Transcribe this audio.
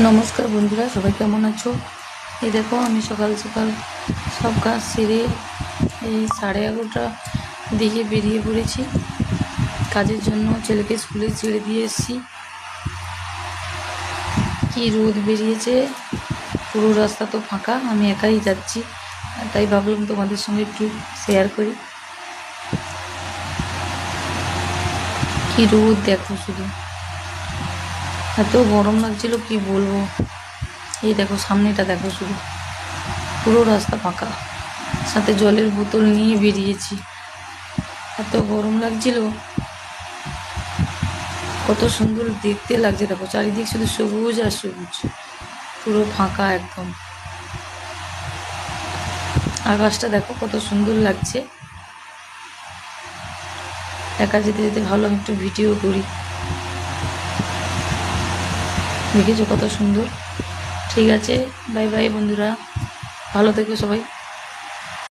নমস্কার বন্ধুরা, সবাই কেমন আছো? এই দেখো আমি সকাল সকাল সব কাজ সেরে এই 11:30টার দিকে বেরিয়ে পড়েছি কাজের জন্য। ছেলেকে স্কুলে ছেড়ে দিয়ে এসেছি। কি রোদ বেরিয়েছে, পুরো রাস্তা তো ফাঁকা, আমি একাই যাচ্ছি, তাই ভাবলাম তোমাদের সঙ্গে একটু শেয়ার করি। কি রোদ দেখো, শুধু এত গরম লাগছিল কি বলবো। এই দেখো সামনেটা দেখো, শুধু পুরো রাস্তা ফাঁকা, সাথে জলের বোতল নিয়ে বেরিয়েছি। এত গরম লাগছিল, কত সুন্দর দেখতে লাগছে দেখো, চারিদিক শুধু সবুজ আর সবুজ, পুরো ফাঁকা একদম। আকাশটা দেখো কত সুন্দর লাগছে। একা যেতে যেতে ভালো একটু ভিডিও করি। দেখেছো কত সুন্দর। ঠিক আছে, বাই বাই বন্ধুরা, ভালো থেকো সবাই।